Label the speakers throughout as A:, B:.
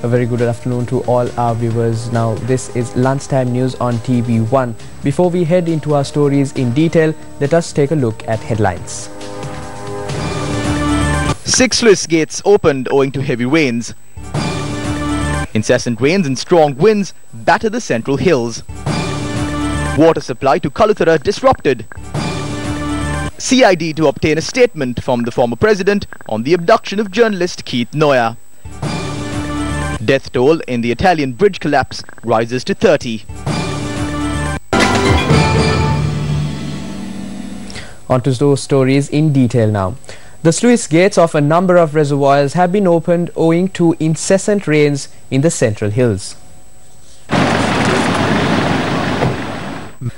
A: A very good afternoon to all our viewers. Now, this is lunchtime news on TV1. Before we head into our stories in detail, let us take a look at headlines.
B: 6 sluice gates opened owing to heavy rains. Incessant rains and strong winds batter the central hills. Water supply to Kaluthara disrupted. CID to obtain a statement from the former president on the abduction of journalist Keith Noya. Death toll in the Italian bridge collapse rises to 30.
A: On to those stories in detail now. The sluice gates of a number of reservoirs have been opened owing to incessant rains in the central hills.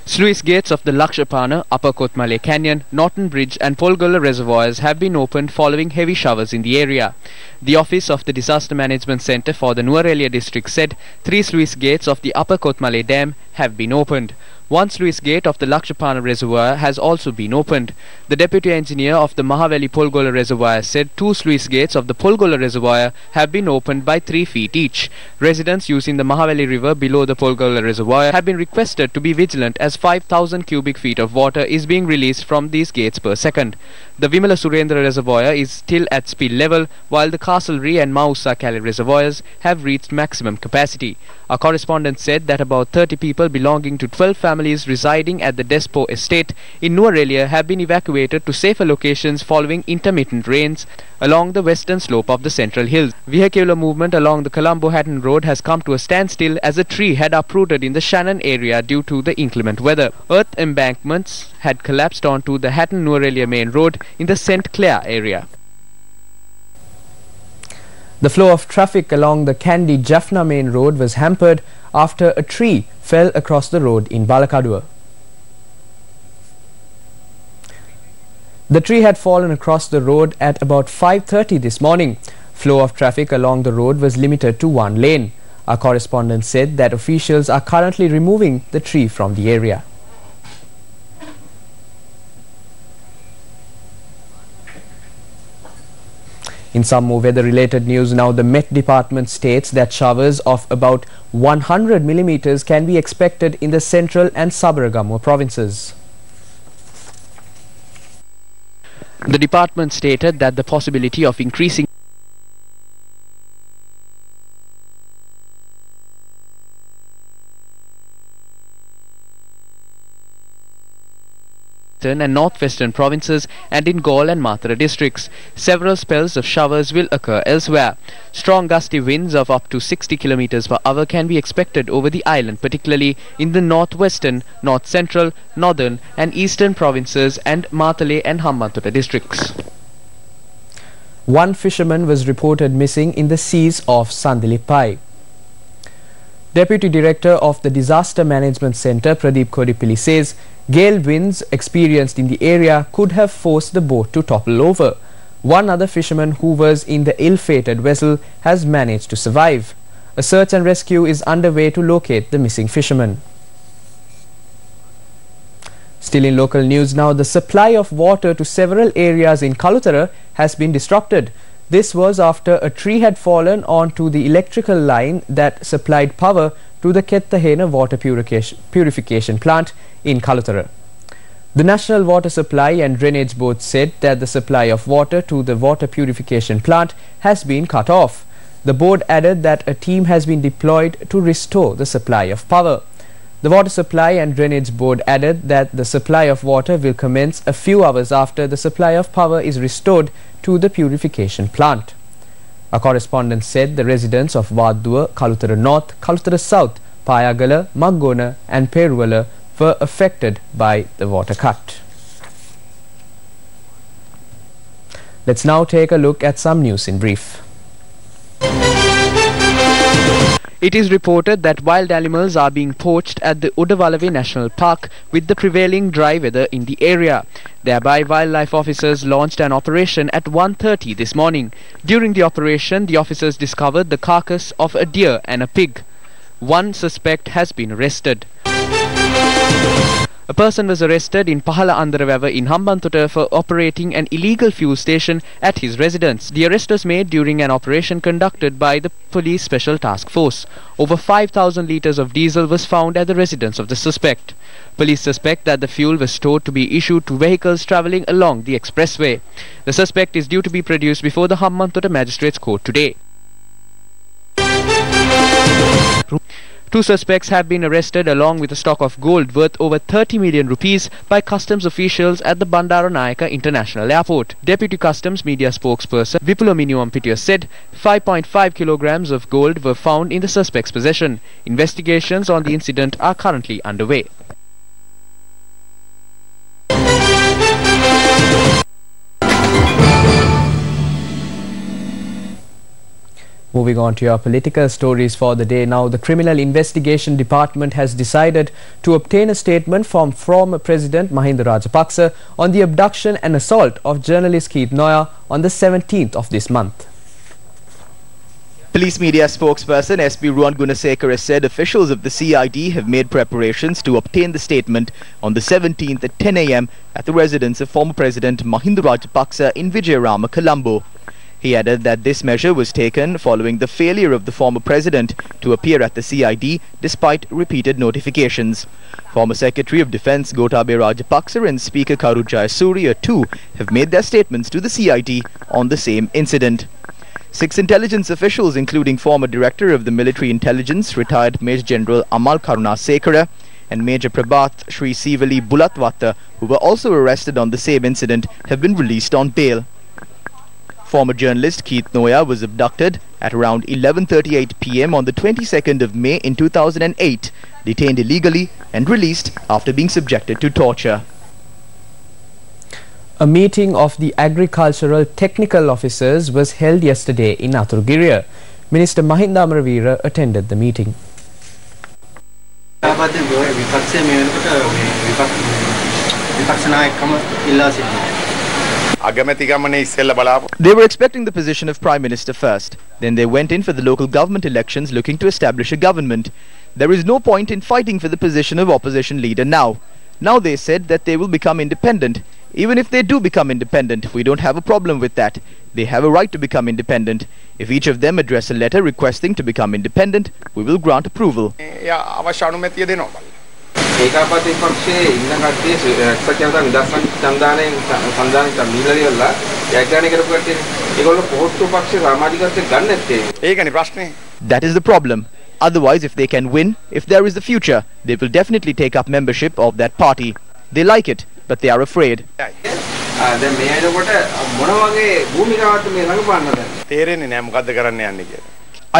A: Sluice gates of the Lakshapana, Upper Kotmale Canyon, Norton Bridge and Polgola reservoirs have been opened following heavy showers in the area. The office of the Disaster Management Centre for the Nuwara district said 3 sluice gates of the Upper Kotmale Dam have been opened. 1 sluice gate of the Lakshapana reservoir has also been opened. The deputy engineer of the Mahaveli Polgola reservoir said 2 sluice gates of the Polgola reservoir have been opened by 3 feet each. Residents using the Mahaveli river below the Polgola reservoir have been requested to be vigilant as 5,000 cubic feet of water is being released from these gates per second. The Vimala Surendra reservoir is still at spill level, while the Castlereagh and Mausa Cali reservoirs have reached maximum capacity. Our correspondent said that about 30 people belonging to 12 families residing at the Despo estate in Nuwara have been evacuated to safer locations following intermittent rains along the western slope of the central hills. Vehicular movement along the Colombo-Hatton Road has come to a standstill as a tree had uprooted in the Shannon area due to the inclement weather. Earth embankments had collapsed onto the Hatton-Nuwara main road in the St. Clair area. The flow of traffic along the Kandy-Jaffna main road was hampered after a tree fell across the road in Balakadua. The tree had fallen across the road at about 5:30 this morning. Flow of traffic along the road was limited to 1 lane. Our correspondent said that officials are currently removing the tree from the area. In some more weather-related news now, the Met Department states that showers of about 100 millimeters can be expected in the central and Sabaragamuwa provinces. The department stated that the possibility of increasing and northwestern provinces and in Gaul and Mathura districts. Several spells of showers will occur elsewhere. Strong gusty winds of up to 60 km per hour can be expected over the island, particularly in the northwestern, north central, northern and eastern provinces and Mathale and Hambantota districts. 1 fisherman was reported missing in the seas off Sandilipai. Deputy Director of the Disaster Management Centre, Pradeep Kodipilli, says gale winds experienced in the area could have forced the boat to topple over. 1 other fisherman who was in the ill-fated vessel has managed to survive. A search and rescue is underway to locate the missing fisherman. Still in local news now, the supply of water to several areas in Kaluthara has been disrupted. This was after a tree had fallen onto the electrical line that supplied power to the Kettahena water purification plant in Kaluthara. The National Water Supply and Drainage Board said that the supply of water to the water purification plant has been cut off. The board added that a team has been deployed to restore the supply of power. The Water Supply and Drainage Board added that the supply of water will commence a few hours after the supply of power is restored to the purification plant. A correspondent said the residents of Wadua, Kaluthara North, Kaluthara South, Payagala, Maggona and Peruvala were affected by the water cut. Let's now take a look at some news in brief. It is reported that wild animals are being poached at the Udawalawe National Park with the prevailing dry weather in the area. Thereby, wildlife officers launched an operation at 1:30 this morning. During the operation, the officers discovered the carcass of a deer and a pig. 1 suspect has been arrested. A person was arrested in Pahala Andarawava in Hambantota for operating an illegal fuel station at his residence. The arrest was made during an operation conducted by the Police Special Task Force. Over 5,000 litres of diesel was found at the residence of the suspect. Police suspect that the fuel was stored to be issued to vehicles travelling along the expressway. The suspect is due to be produced before the Hambantota Magistrates Court today. Two suspects have been arrested along with a stock of gold worth over 30 million rupees by customs officials at the Bandaranayaka International Airport. Deputy Customs Media spokesperson Vipulomini Ampitiya said 5.5 kilograms of gold were found in the suspect's possession. Investigations on the incident are currently underway. Moving on to your political stories for the day. Now, the Criminal Investigation Department has decided to obtain a statement from former President Mahinda Rajapaksa on the abduction and assault of journalist Keith Noya on the 17th of this month.
B: Police media spokesperson SP Ruan Gunasekara said officials of the CID have made preparations to obtain the statement on the 17th at 10 a.m. at the residence of former President Mahinda Rajapaksa in Vijayarama, Colombo. He added that this measure was taken following the failure of the former president to appear at the CID despite repeated notifications. Former Secretary of Defence Gotabaya Rajapaksa and Speaker Karu Jayasuriya too have made their statements to the CID on the same incident. 6 intelligence officials, including former Director of the Military Intelligence, retired Major General Amal Karunasekara, and Major Prabhat Shri Sivali Bulatwata, who were also arrested on the same incident, have been released on bail. Former journalist Keith Noya was abducted at around 11:38 p.m. on the 22nd of May in 2008, detained illegally and released after being subjected to torture.
A: A meeting of the agricultural technical officers was held yesterday in Aturgiriya. Minister Mahinda Amaravira attended the meeting.
B: They were expecting the position of Prime Minister first. Then they went in for the local government elections looking to establish a government. There is no point in fighting for the position of opposition leader now. Now they said that they will become independent. Even if they do become independent, we don't have a problem with that. They have a right to become independent. If each of them address a letter requesting to become independent, we will grant approval. That is the problem. Otherwise, if they can win, if there is the future, they will definitely take up membership of that party. They like it, but they are afraid. I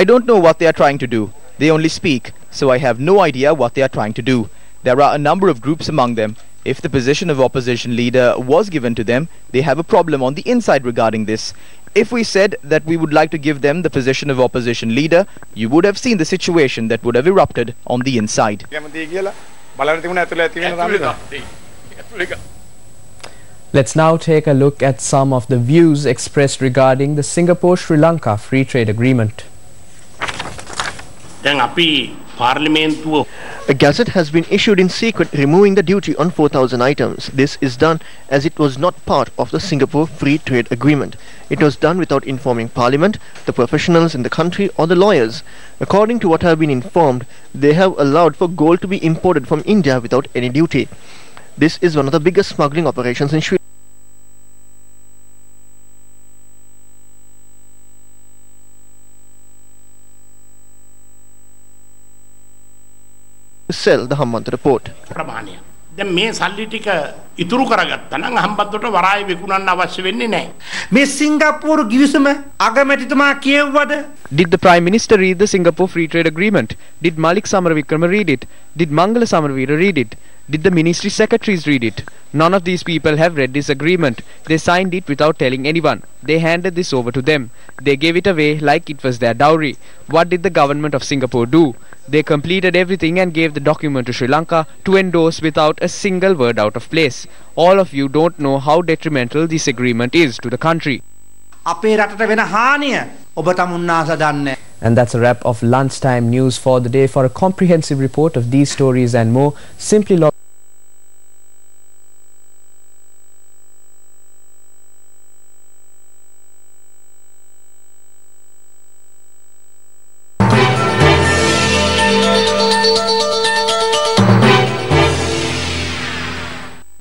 B: don't know what they are trying to do. They only speak, so I have no idea what they are trying to do. There are a number of groups among them. If the position of opposition leader was given to them, they have a problem on the inside regarding this. If we said that we would like to give them the position of opposition leader, you would have seen the situation that would have erupted on the inside.
A: Let's now take a look at some of the views expressed regarding the Singapore-Sri Lanka Free Trade Agreement.
C: A gazette has been issued in secret removing the duty on 4,000 items. This is done as it was not part of the Singapore Free Trade Agreement. It was done without informing Parliament, the professionals in the country or the lawyers. According to what I have been informed, they have allowed for gold to be imported from India without any duty. This is one of the biggest smuggling operations in Sri Lanka. Sell the Hambantota port.
D: දැන් මේ සල්ලි ටික ඉතුරු කරගත්තා නම් හම්බන්තොට වරාය විකුණන්න අවශ්‍ය වෙන්නේ නැහැ.
E: මේ සිංගප්පූරු ගිවිසුම අගමැතිතුමා කියවුවද?
A: Did the Prime Minister read the Singapore Free Trade Agreement? Did Malik Samaravikrama read it? Did Mangala Samaraveera read it? Did the Ministry Secretaries read it? None of these people have read this agreement. They signed it without telling anyone. They handed this over to them. They gave it away like it was their dowry. What did the government of Singapore do? They completed everything and gave the document to Sri Lanka to endorse without a single word out of place. All of you don't know how detrimental this agreement is to the country.
E: අපේ රටට වෙන හානිය ඔබ තමුන්නාස දන්නේ.
A: And that's a wrap of lunchtime news for the day. For a comprehensive report of these stories and more, simply log